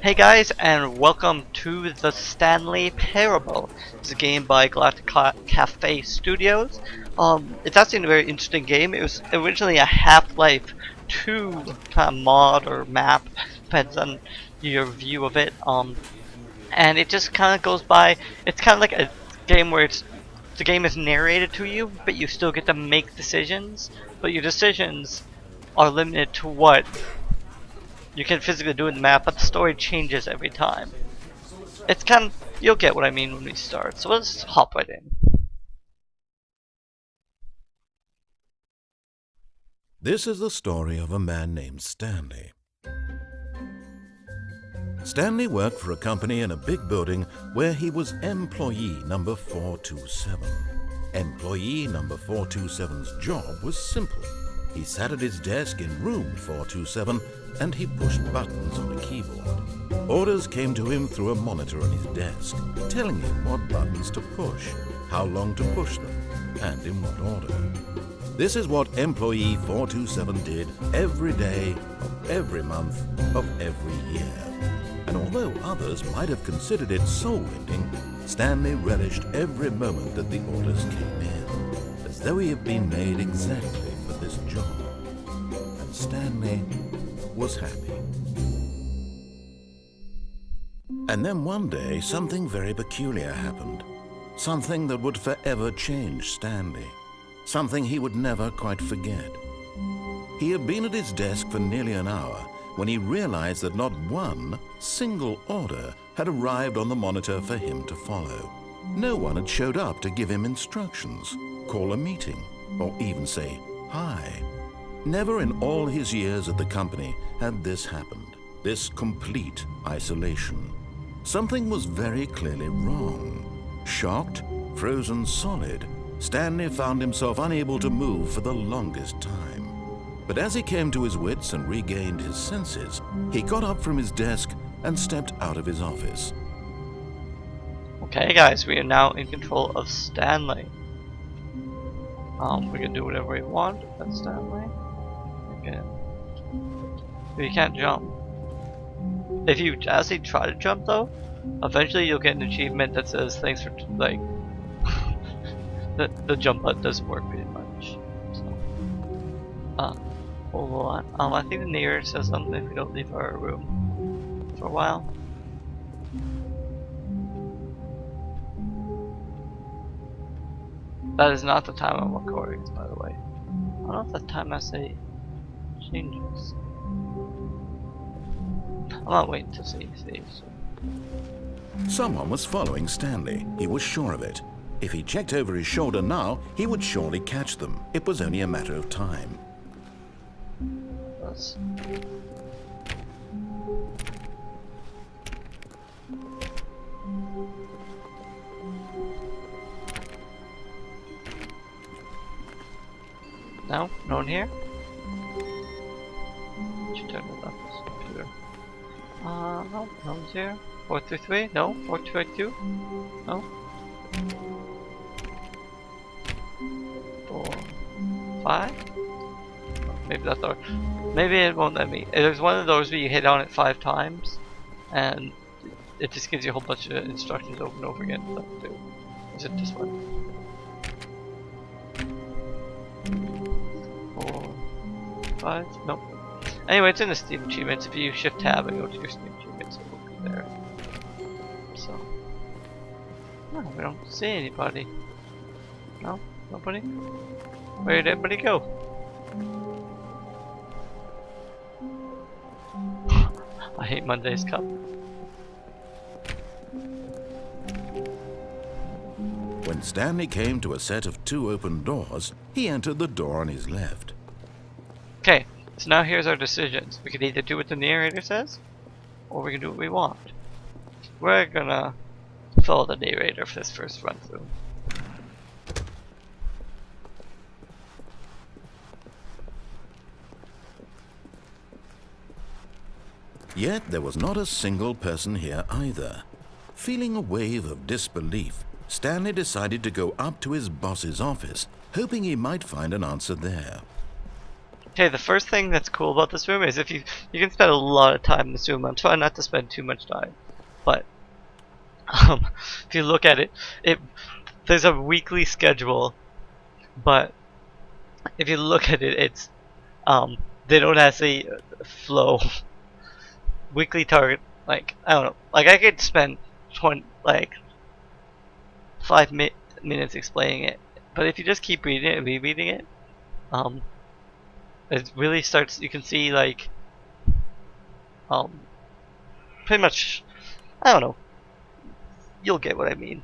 Hey guys, and welcome to the Stanley Parable. It's a game by Galactic Cafe Studios. It's actually a very interesting game. It was originally a Half-Life 2 kind of mod or map, depends on your view of it. And it just kind of goes by. It's kind of like a game where the game is narrated to you, but you still get to make decisions. But your decisions are limited to what you can physically do in the map, but the story changes every time. It's kind of, you'll get what I mean when we start. So let's hop right in. This is the story of a man named Stanley. Stanley worked for a company in a big building where he was employee number 427. Employee number 427's job was simple. He sat at his desk in room 427 and he pushed buttons on a keyboard. Orders came to him through a monitor on his desk, telling him what buttons to push, how long to push them, and in what order. This is what employee 427 did every day of every month of every year. And although others might have considered it soul-ending, Stanley relished every moment that the orders came in, as though he had been made exactly for this job. And Stanley was happy. And then one day, something very peculiar happened. Something that would forever change Stanley. Something he would never quite forget. He had been at his desk for nearly an hour when he realized that not one single order had arrived on the monitor for him to follow. No one had showed up to give him instructions, call a meeting, or even say hi. Never in all his years at the company had this happened, this complete isolation. Something was very clearly wrong. Shocked, frozen solid, Stanley found himself unable to move for the longest time. But as he came to his wits and regained his senses, he got up from his desk and stepped out of his office. Okay guys, we are now in control of Stanley. We can do whatever we want with Stanley. But you can't jump. If you actually try to jump though, eventually you'll get an achievement that says thanks for like the jump button doesn't work pretty much. So hold on. I think the narrator says something if we don't leave our room for a while. That is not the time I'm recording, by the way. I don't know if the time I say changes. I'm not waiting to see. Someone was following Stanley. He was sure of it. If he checked over his shoulder now, he would surely catch them. It was only a matter of time. That's... No? No one here? Should turn it off this computer. No, no one's here. 433? No? 4282? No? 4, 5? Oh, maybe that's our. Maybe it won't let me. There's one of those where you hit on it 5 times, and it just gives you a whole bunch of instructions over and over again. What to do. Is it this one? 4, 5? Nope. Anyway, it's in the Steam achievements. If you shift tab and go to your Steam achievements, it will be there. So, no, we don't see anybody. No, nobody. Where did everybody go? I hate Monday's Cup. When Stanley came to a set of 2 open doors, he entered the door on his left. Okay, so now here's our decisions. We could either do what the narrator says, or we can do what we want. We're gonna follow the narrator for this first run through. Yet there was not a single person here either. Feeling a wave of disbelief, Stanley decided to go up to his boss's office, hoping he might find an answer there. Okay, the first thing that's cool about this room is if you can spend a lot of time in this room. I'm trying not to spend too much time, but if you look at it, there's a weekly schedule, but if you look at it, it's they don't actually flow. Weekly target, like I don't know, like I could spend 5 minutes explaining it, but if you just keep reading it and rereading it, it really starts. You can see like pretty much. I don't know. You'll get what I mean.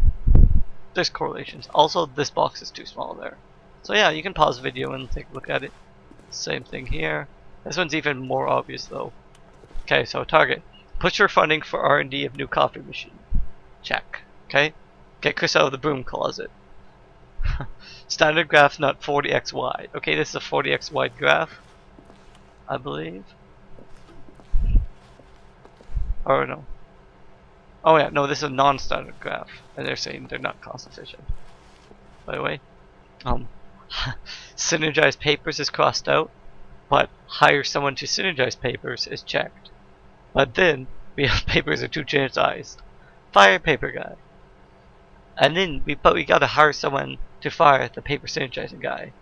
There's correlations. Also, this box is too small there. So yeah, you can pause the video and take a look at it. Same thing here. This one's even more obvious though. Okay, so target. Put your funding for R&D of new coffee machine. Check. Okay? Get Chris out of the broom closet. Standard graph not 40x wide. Okay, this is a 40x wide graph, I believe. Or no. Oh yeah, no, this is a non-standard graph, and they're saying they're not cost efficient. By the way, synergize papers is crossed out, but hire someone to synergize papers is checked. But then we have papers are too generalized. Fire paper guy. And then we gotta hire someone to fire the paper synergizing guy.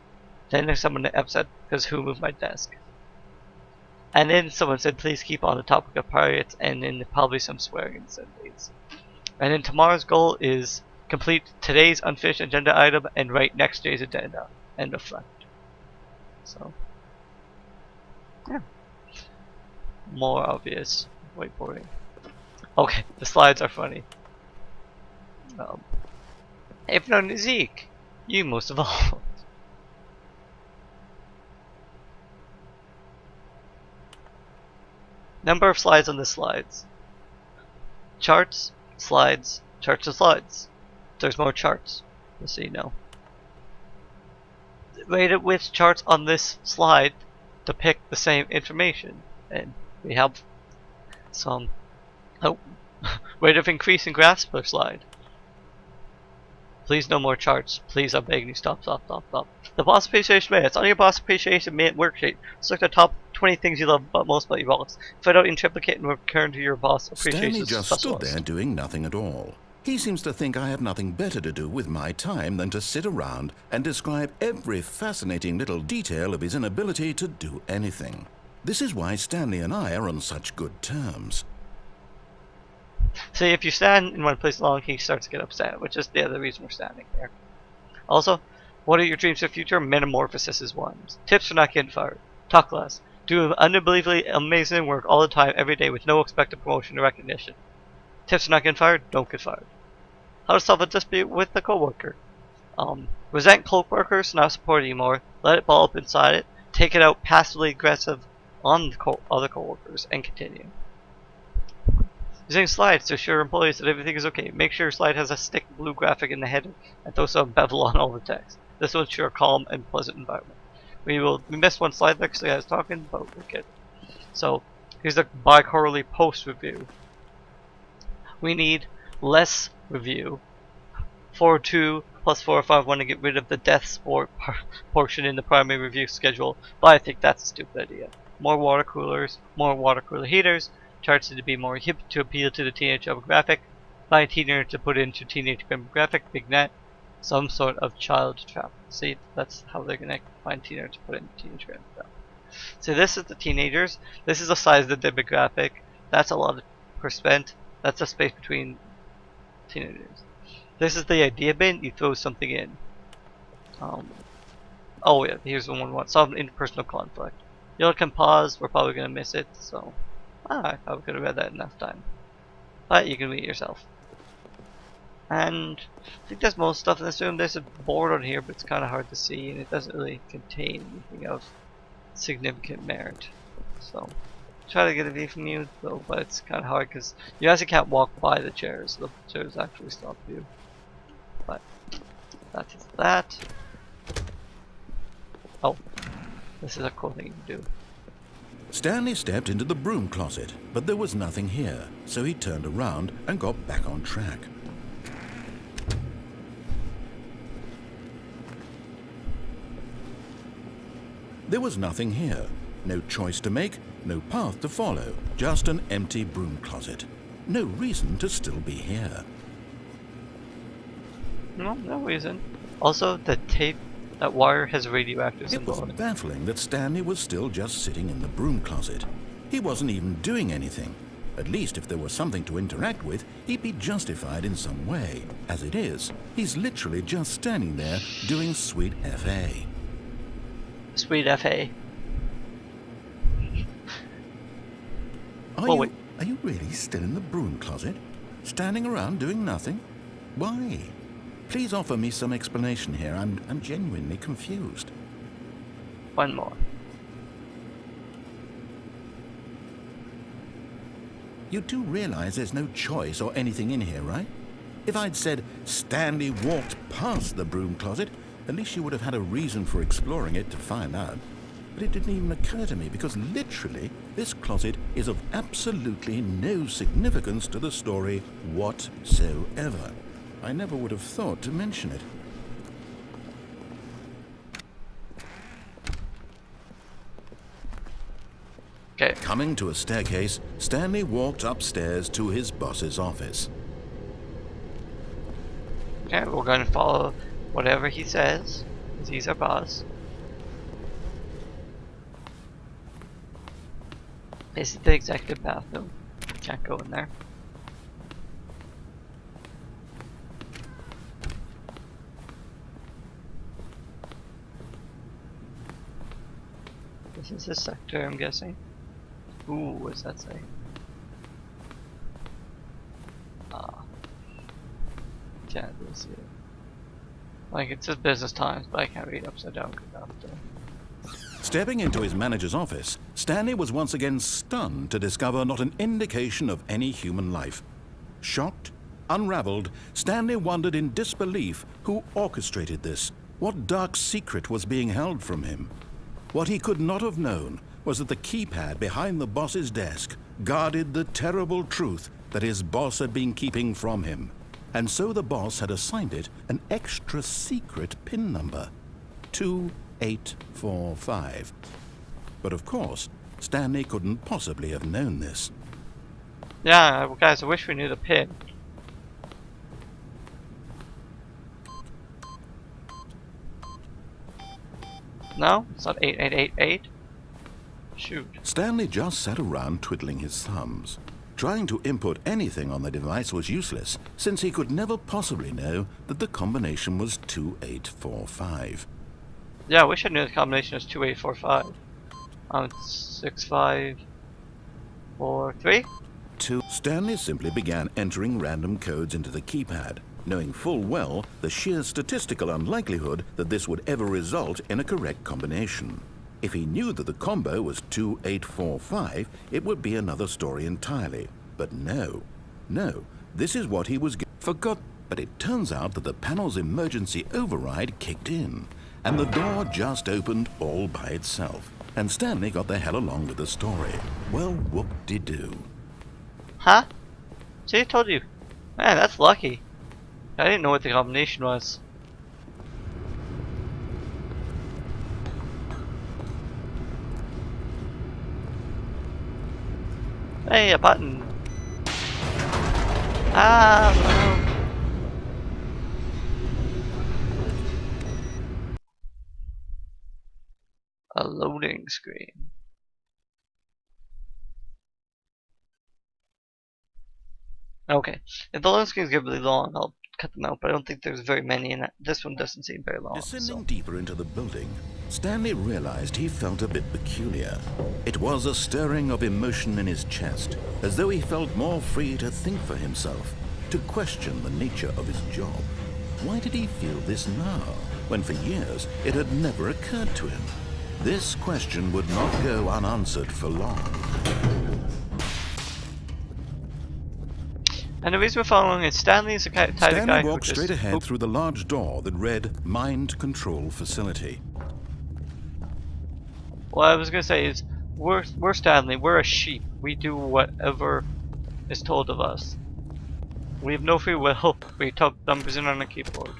Then there's someone upset because who moved my desk. And then someone said please keep on the topic of pirates, and then probably some swearing in Sundays. And then tomorrow's goal is complete today's unfinished agenda item and write next day's agenda and reflect. So yeah. More obvious whiteboarding. Okay, the slides are funny. If not Zeke, you most of all. Number of slides on the slides. Charts, slides, charts and slides. There's more charts, just so you know. Rate it with charts on this slide depict the same information. And we have some rate of increase in graphs per slide. Please no more charts. Please, I'm begging you, stop. The boss appreciation minute. It's on your boss appreciation minute worksheet. Select the top 20 things you love most about your boss. Fill out in triplicate and return to your boss appreciation. Stanley just stood there doing nothing at all. He seems to think I have nothing better to do with my time than to sit around and describe every fascinating little detail of his inability to do anything. This is why Stanley and I are on such good terms. See, if you stand in one place long, he starts to get upset, which is the other reason we're standing there. Also, what are your dreams for the future? Metamorphosis is one. Tips for not getting fired. Talk less. Do unbelievably amazing work all the time, every day, with no expected promotion or recognition. Tips for not getting fired? Don't get fired. How to solve a dispute with a coworker. Resent coworkers not supporting you more. Let it ball up inside it. Take it out passively aggressive on the other coworkers and continue. Using slides to assure employees that everything is okay. Make sure your slide has a stick blue graphic in the header and throw some bevel on all the text. This will ensure a calm and pleasant environment. We missed one slide there because the guy was talking, but we'll get it. So here's the bi-quarterly post review. We need less review. 4-2 plus 4-5-1 to get rid of the death sport portion in the primary review schedule, but I think that's a stupid idea. More water coolers, more water cooler heaters. Charts to be more hip to appeal to the teenage demographic. Find teenager to put into teenage demographic. Big net. Some sort of child trap. See, that's how they're gonna find teenagers to put into teenage demographic. So this is the teenagers. This is the size of the demographic. That's a lot per spent. That's the space between teenagers. This is the idea bin. You throw something in. Oh yeah, here's the one we want. Solve an interpersonal conflict. You can pause. We're probably gonna miss it. So. I probably could have read that enough time. But you can read it yourself. And I think that's most stuff in this room. There's a board on here, but it's kind of hard to see, and it doesn't really contain anything of significant merit. So, try to get a view from you, though, but it's kind of hard because you actually can't walk by the chairs. The chairs actually stop you. But that is that. Oh, this is a cool thing you can do. Stanley stepped into the broom closet, but there was nothing here, so he turned around and got back on track. There was nothing here. No choice to make, no path to follow, just an empty broom closet. No reason to still be here. No reason. Also, the tape, that wire has radioactive symbol. It was baffling that Stanley was still just sitting in the broom closet. He wasn't even doing anything. At least if there was something to interact with, he'd be justified in some way. As it is, he's literally just standing there doing sweet FA. Sweet FA. Are you really still in the broom closet? Standing around doing nothing? Why? Please offer me some explanation here. I'm genuinely confused. One more. You do realize there's no choice or anything in here, right? If I'd said Stanley walked past the broom closet, at least you would have had a reason for exploring it to find out. But it didn't even occur to me because literally this closet is of absolutely no significance to the story whatsoever. I never would have thought to mention it. Okay. Coming to a staircase, Stanley walked upstairs to his boss's office. Okay, we're going to follow whatever he says, because he's our boss. This is the executive bathroom. Can't go in there. This is the sector, I'm guessing. Ooh, what's that say? Can't really see it. Like, it says business times, but I can't read upside down Stepping into his manager's office, Stanley was once again stunned to discover not an indication of any human life. Shocked, unraveled, Stanley wondered in disbelief who orchestrated this, what dark secret was being held from him. What he could not have known was that the keypad behind the boss's desk guarded the terrible truth that his boss had been keeping from him. And so the boss had assigned it an extra secret PIN number, 2845. But of course, Stanley couldn't possibly have known this. Yeah, guys, I wish we knew the PIN. No? It's not 8888? Shoot. Stanley just sat around twiddling his thumbs. Trying to input anything on the device was useless, since he could never possibly know that the combination was 2845. Yeah, I wish I knew the combination was 2845. 6543? Stanley simply began entering random codes into the keypad, knowing full well the sheer statistical unlikelihood that this would ever result in a correct combination. If he knew that the combo was 2845, it would be another story entirely. But no, this is what he was forgot. But it turns out that the panel's emergency override kicked in, and the door just opened all by itself. And Stanley got the hell along with the story. Well, whoop-de-doo. Huh? See, I told you. Man, that's lucky. I didn't know what the combination was. Hey, a button. Ah, no. A loading screen. Okay, if the loading screens get really long, I'll cut them out, but I don't think there's very many in it. This one doesn't seem very long. Descending deeper into the building, Stanley realized he felt a bit peculiar. It was a stirring of emotion in his chest, as though he felt more free to think for himself, to question the nature of his job. Why did he feel this now, when for years it had never occurred to him? This question would not go unanswered for long. And the reason we're following is Stanley's the type of guy who Stanley walked straight ahead through the large door that read Mind Control Facility. What I was gonna say is, we're Stanley. We're a sheep. We do whatever is told of us. We have no free will. We type numbers in on a keyboard.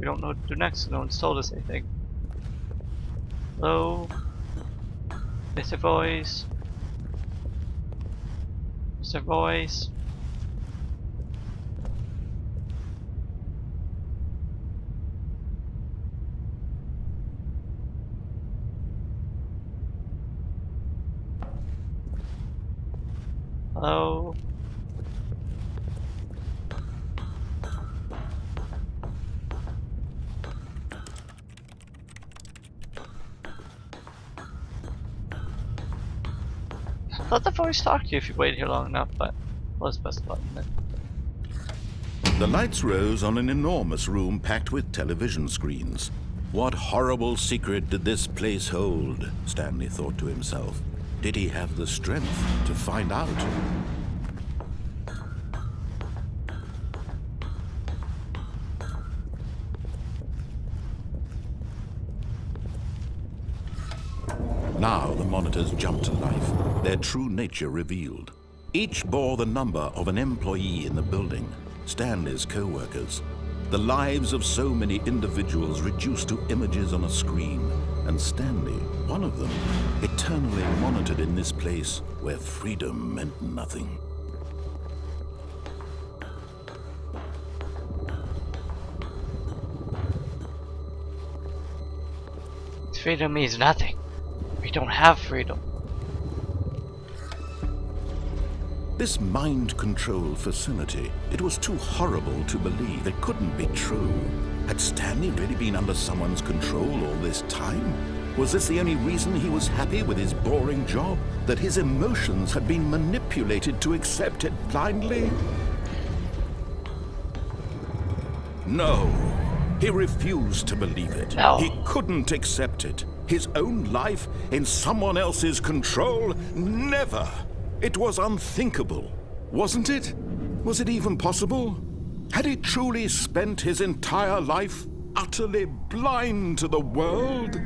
We don't know what to do next, so no one's told us anything. Hello? Mr. Voice? Mr. Voice? Hello? I thought the voice talked to you if you waited here long enough, but let's press the button then. The lights rose on an enormous room packed with television screens. What horrible secret did this place hold? Stanley thought to himself. Did he have the strength to find out? Now the monitors jumped to life, their true nature revealed. Each bore the number of an employee in the building, Stanley's co-workers. The lives of so many individuals reduced to images on a screen, and Stanley, one of them, eternally monitored in this place where freedom meant nothing. Freedom means nothing. We don't have freedom. This mind control facility, it was too horrible to believe. It couldn't be true. Had Stanley really been under someone's control all this time? Was this the only reason he was happy with his boring job? That his emotions had been manipulated to accept it blindly? No. He refused to believe it. No. He couldn't accept it. His own life in someone else's control? Never. It was unthinkable, wasn't it? Was it even possible? Had he truly spent his entire life utterly blind to the world?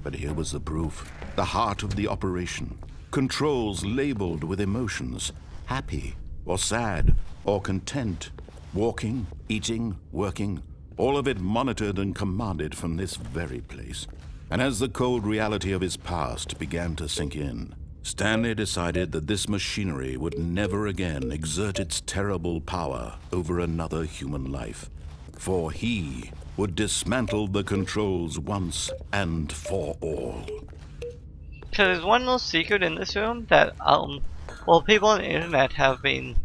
But here was the proof, the heart of the operation. Controls labeled with emotions, happy or sad or content, walking, eating, working, all of it monitored and commanded from this very place. And as the cold reality of his past began to sink in, Stanley decided that this machinery would never again exert its terrible power over another human life, for he would dismantle the controls once and for all. So there's one little secret in this room that, well, people on the internet have been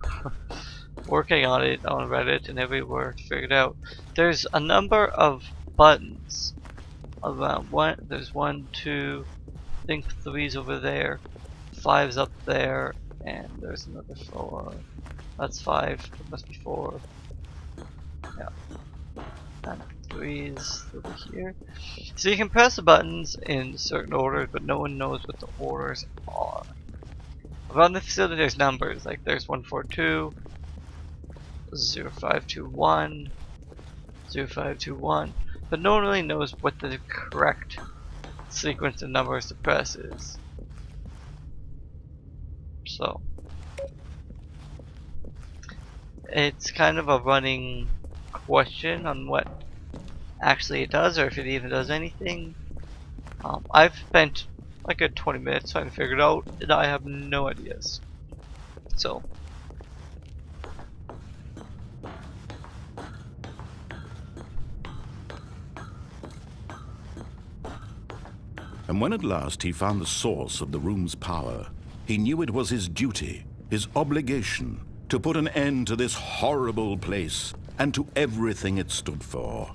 working on it on Reddit and everywhere to figure it out. There's a number of buttons. There's 1, 2, I think 3's over there, 5's up there, and there's another 4. That's 5. It must be 4. Yeah. And 3's over here. So you can press the buttons in certain orders, but no one knows what the orders are. Around the facility there's numbers, like there's 142, 0521, 0521, but no one really knows what the correct sequence of numbers to press is. So it's kind of a running question on what actually it does, or if it even does anything. I've spent like a 20 minutes trying to figure it out, and I have no ideas. So and when at last he found the source of the room's power, he knew it was his duty, his obligation, to put an end to this horrible place and to everything it stood for.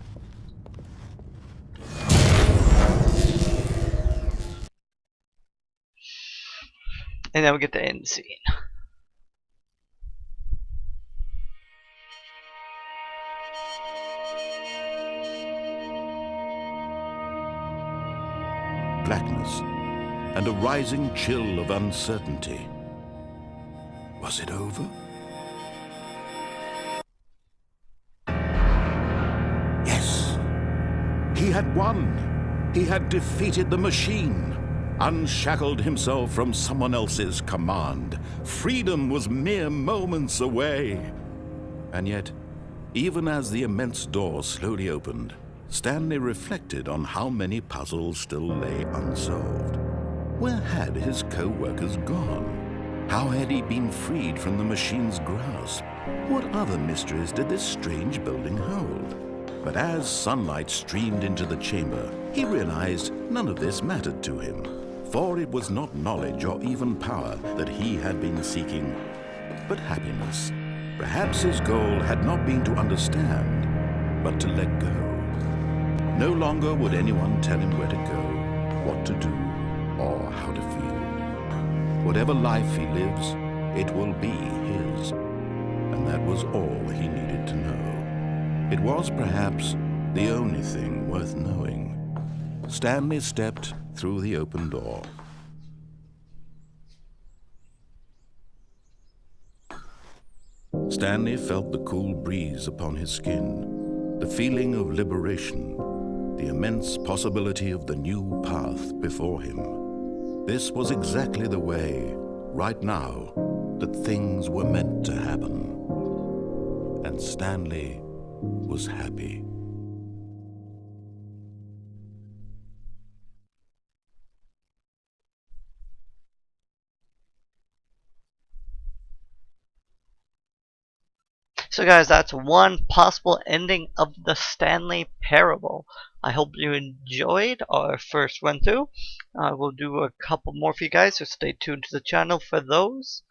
and then we get the end scene. Blackness and a rising chill of uncertainty. Was it over? Yes. He had won. He had defeated the machine, unshackled himself from someone else's command. Freedom was mere moments away. And yet, Even as the immense door slowly opened, Stanley reflected on how many puzzles still lay unsolved. Where had his co-workers gone? How had he been freed from the machine's grasp? What other mysteries did this strange building hold? But as sunlight streamed into the chamber, he realized none of this mattered to him, for it was not knowledge or even power that he had been seeking, but happiness. Perhaps his goal had not been to understand, but to let go. No longer would anyone tell him where to go, what to do, or how to feel. Whatever life he lives, it will be his. And that was all he needed to know. It was perhaps the only thing worth knowing. Stanley stepped through the open door. Stanley felt the cool breeze upon his skin, the feeling of liberation, the immense possibility of the new path before him. This was exactly the way, right now, that things were meant to happen. And Stanley was happy. So guys, that's one possible ending of the Stanley Parable. I hope you enjoyed our first run through. We'll do a couple more for you guys, so stay tuned to the channel for those.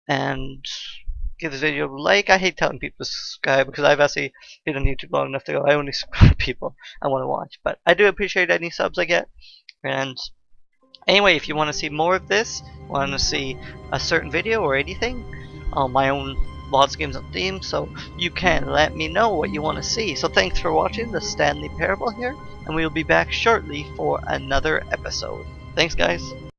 And give this video a like. I hate telling people to subscribe because I've actually been on YouTube long enough to go, I only subscribe people I want to watch. But I do appreciate any subs I get. And anyway, if you want to see more of this, want to see a certain video or anything, my own lots of games and themes, so you can let me know what you want to see. So thanks for watching the Stanley Parable here, and we will be back shortly for another episode. Thanks guys.